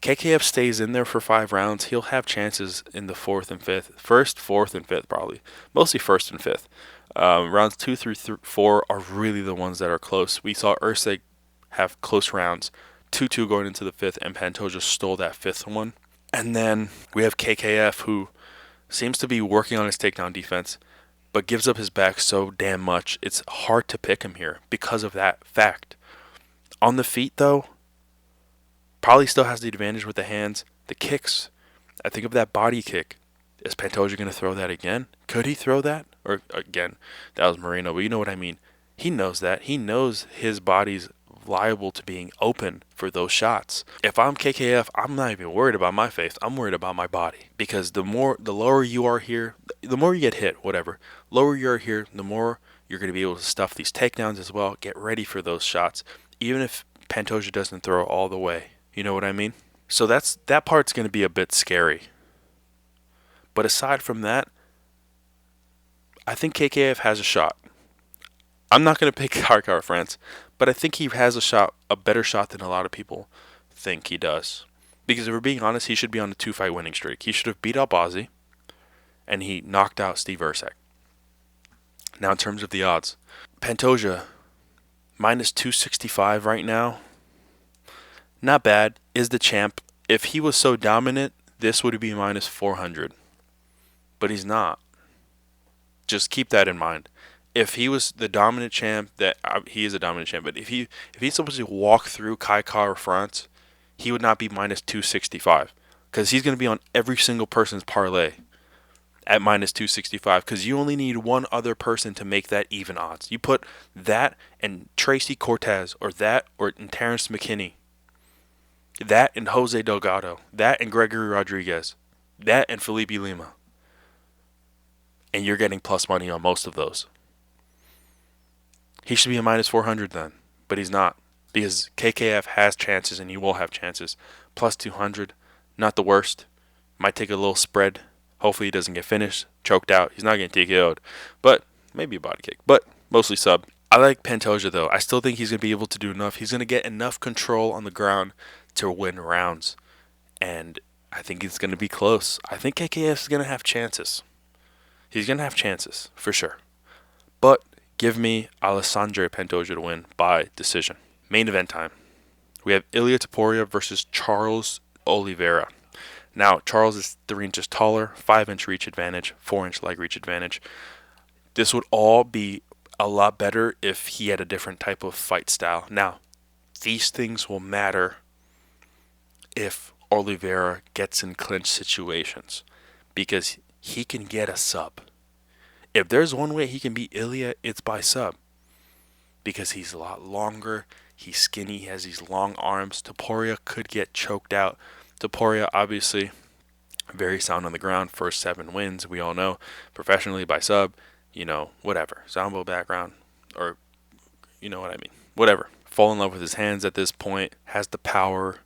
KKF stays in there for 5 rounds. He'll have chances in the 4th and 5th. 1st, 4th, and 5th probably. Mostly 1st and 5th. Rounds 2 through 4 are really the ones that are close. We saw Usyk have close rounds, 2-2 going into the 5th, and Pantoja stole that 5th one. And then we have KKF, who seems to be working on his takedown defense, but gives up his back so damn much. It's hard to pick him here because of that fact. On the feet, though, probably still has the advantage with the hands. The kicks, I think of that body kick. Is Pantoja going to throw that again? Could he throw that? Or again, that was Moreno, but you know what I mean. He knows that. He knows his body's liable to being open for those shots. If I'm KKF, I'm not even worried about my faith. I'm worried about my body. Because the lower you are here, the more you get hit, whatever. Lower you are here, the more you're going to be able to stuff these takedowns as well. Get ready for those shots. Even if Pantoja doesn't throw all the way. You know what I mean? So that part's going to be a bit scary. But aside from that, I think KKF has a shot. I'm not going to pick Hardcore France, but I think he has a better shot than a lot of people think he does. Because if we're being honest, he should be on a 2-fight winning streak. He should have beat up Ozzy, and he knocked out Steve Usyk. Now in terms of the odds, Pantoja, minus 265 right now. Not bad. Is the champ. If he was so dominant, this would be minus 400. But he's not. Just keep that in mind. If he was the dominant champ, he is a dominant champ, but if he's supposed to walk through Kai Kara France, he would not be minus 265. Because he's going to be on every single person's parlay at minus 265. Because you only need one other person to make that even odds. You put that and Tracy Cortez, or Terrance McKinney, that and Jose Delgado, that and Gregory Rodrigues, that and Felipe Lima. And you're getting plus money on most of those. He should be a minus 400 then, but he's not. Because KKF has chances and he will have chances. Plus 200, not the worst. Might take a little spread. Hopefully he doesn't get finished, choked out. He's not getting TKO'd, but maybe a body kick. But mostly sub. I like Pantoja though. I still think he's going to be able to do enough. He's going to get enough control on the ground to win rounds. And I think it's going to be close. I think KKF is going to have chances. He's going to have chances, for sure. But give me Alexandre Pantoja to win by decision. Main event time. We have Ilia Topuria versus Charles Oliveira. Now, Charles is 3 inches taller, 5-inch reach advantage, 4-inch leg reach advantage. This would all be a lot better if he had a different type of fight style. Now, these things will matter if Oliveira gets in clinch situations. Because he can get a sub. If there's one way he can beat Ilia, it's by sub. Because he's a lot longer, he's skinny, he has these long arms. Topuria could get choked out. Topuria, obviously, very sound on the ground. First 7 wins, we all know. Professionally by sub, whatever. Zombo background, or you know what I mean. Whatever. Fall in love with his hands at this point. Has the power.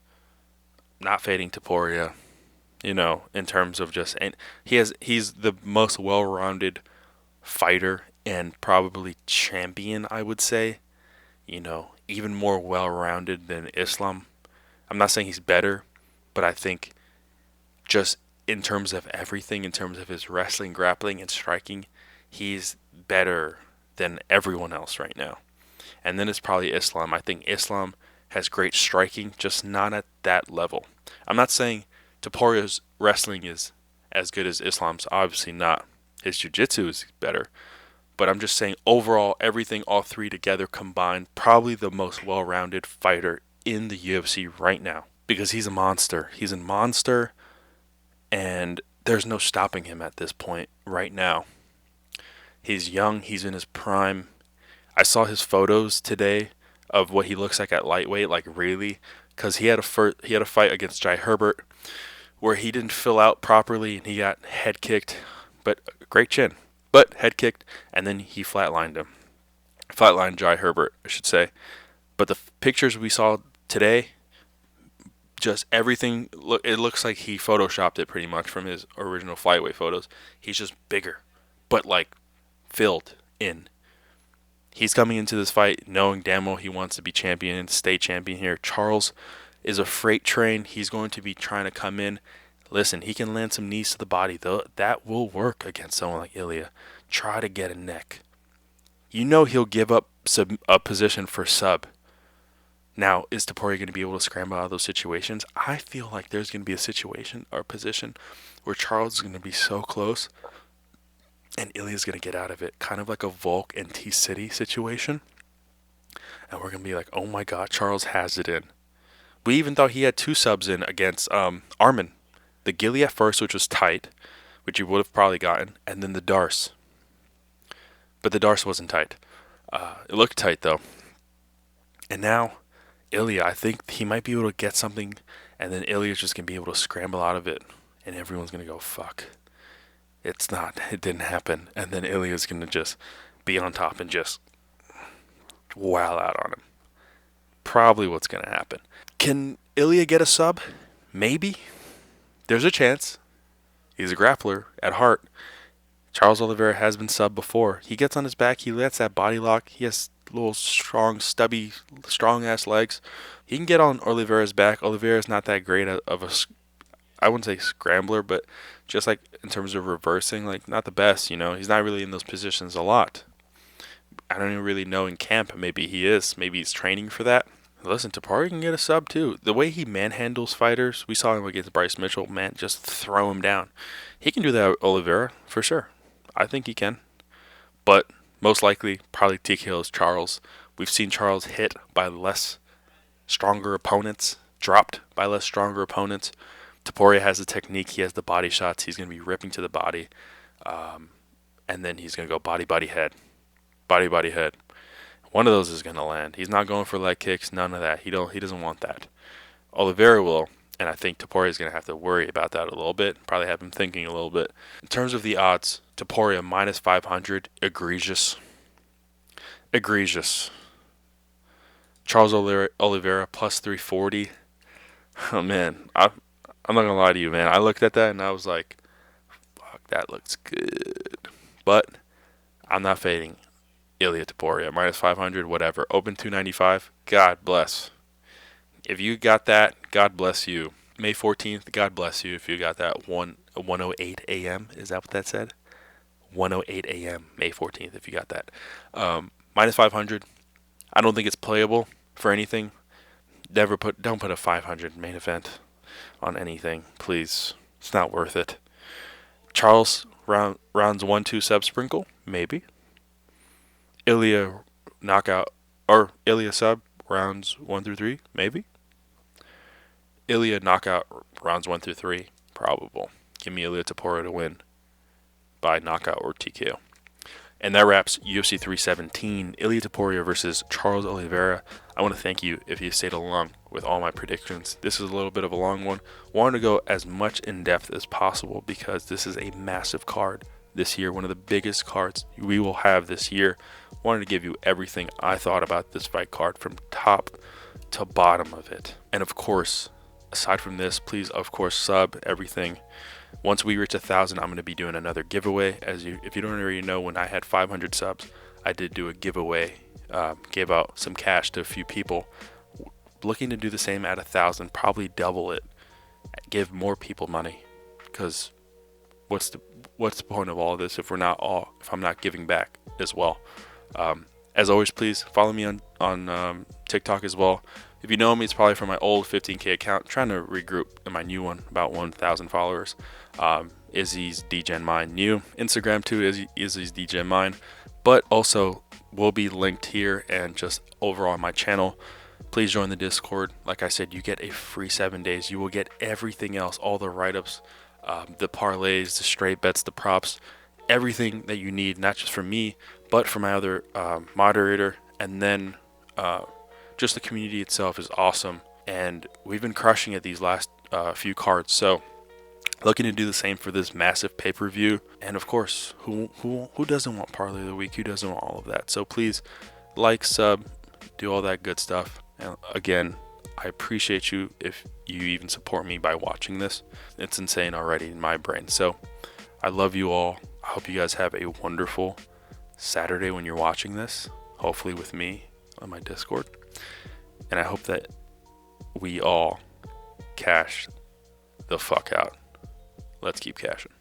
Not fading Topuria. In terms of just, and he's the most well-rounded fighter and probably champion, I would say. Even more well-rounded than Islam. I'm not saying he's better, but I think just in terms of everything, in terms of his wrestling, grappling, and striking, he's better than everyone else right now. And then it's probably Islam. I think Islam has great striking, just not at that level. I'm not saying Topuria's wrestling is as good as Islam's. Obviously not. His jiu-jitsu is better. But I'm just saying overall, everything, all three together combined, probably the most well-rounded fighter in the UFC right now. Because he's a monster. He's a monster, and there's no stopping him at this point right now. He's young. He's in his prime. I saw his photos today of what he looks like at lightweight, like really, because he had a fight against Jai Herbert where he didn't fill out properly and he got head kicked, but great chin, but head kicked, and then he flatlined Jai Herbert, I should say. But the pictures we saw today, just everything, it looks like he photoshopped it pretty much from his original flyweight photos. He's just bigger, but like filled in. He's coming into this fight knowing damn well he wants to be champion and stay champion here. Charles is a freight train. He's going to be trying to come in. Listen, he can land some knees to the body, though. That will work against someone like Ilia. Try to get a neck. you know he'll give up a position for sub. Now, is Topuria going to be able to scramble out of those situations? I feel like there's going to be a situation or a position where Charles is going to be so close and Ilia's going to get out of it. Kind of like a Volk and T-City situation. And we're going to be like, oh my god, Charles has it in. We even thought he had 2 subs in against Armin. The Gilly at first, which was tight, which you would have probably gotten, and then the Darce. But the Darce wasn't tight. It looked tight though. And now, Ilia, I think he might be able to get something, and then Ilia's just going to be able to scramble out of it, and everyone's going to go, fuck. It didn't happen. And then Ilia's going to just be on top and just wow out on him. Probably what's going to happen. Can Ilia get a sub? Maybe. There's a chance. He's a grappler at heart. Charles Oliveira has been subbed before. He gets on his back. He lets that body lock. He has little strong, stubby, strong-ass legs. He can get on Oliveira's back. Oliveira's not that great of a, I wouldn't say scrambler, but just like in terms of reversing, like not the best, you know. He's not really in those positions a lot. I don't even really know in camp. Maybe he is. Maybe he's training for that. Listen, Topuria can get a sub too. The way he manhandles fighters, we saw him against Bryce Mitchell, man, just throw him down. He can do that with Oliveira, for sure. I think he can. But most likely, probably TKO's Charles. We've seen Charles hit by less stronger opponents, dropped by less stronger opponents. Topuria has the technique. He has the body shots. He's going to be ripping to the body. And then he's going to go body, body, head. Body, body, head. One of those is going to land. He's not going for leg kicks, none of that. He doesn't want that. Oliveira will, and I think Topuria is going to have to worry about that a little bit. Probably have him thinking a little bit. In terms of the odds, Topuria minus 500, egregious. Egregious. Charles Oliveira plus 340. Oh, man. I'm not going to lie to you, man. I looked at that and I was like, fuck, that looks good. But I'm not fading Ilia Topuria, minus 500, whatever. Open 295, God bless. If you got that, God bless you. May 14th, God bless you if you got that 1:08 a.m. Is that what that said? 1:08 a.m. May 14th if you got that. Minus 500. I don't think it's playable for anything. Don't put a 500 main event on anything, please. It's not worth it. Charles rounds 1-2 sub sprinkle, maybe. Ilia knockout or Ilia sub rounds 1-3, maybe. Ilia knockout rounds 1-3, probable. Give me Ilia Topuria to win by knockout or TKO. And that wraps UFC 317, Ilia Topuria versus Charles Oliveira. I want to thank you if you stayed along with all my predictions. This is a little bit of a long one. Wanted to go as much in depth as possible because this is a massive card this year, one of the biggest cards we will have this year. Wanted to give you everything I thought about this fight card from top to bottom of it. And of course, aside from this, please, of course, sub everything. Once we reach 1,000, I'm going to be doing another giveaway. If you don't already know, when I had 500 subs, I did do a giveaway, gave out some cash to a few people. Looking to do the same at 1,000, probably double it, give more people money. Because what's the point of all this if I'm not giving back as well? As always, please follow me on TikTok as well. If you know me, it's probably from my old 15K account. I'm trying to regroup in my new one, about 1,000 followers. Izzy's DGen Mine new. Instagram too, Izzy's DGen Mine. But also will be linked here and just over on my channel. Please join the Discord. Like I said, you get a free 7 days. You will get everything else, all the write-ups, the parlays, the straight bets, the props, everything that you need, not just from me, but from my other moderator. And then just the community itself is awesome. And we've been crushing it these last few cards. So looking to do the same for this massive pay-per-view. And of course, who doesn't want parlay of the week? Who doesn't want all of that? So please like, sub, do all that good stuff. And again, I appreciate you if you even support me by watching this. It's insane already in my brain. So I love you all. I hope you guys have a wonderful Saturday when you're watching this, hopefully with me on my Discord. And I hope that we all cash the fuck out. Let's keep cashing.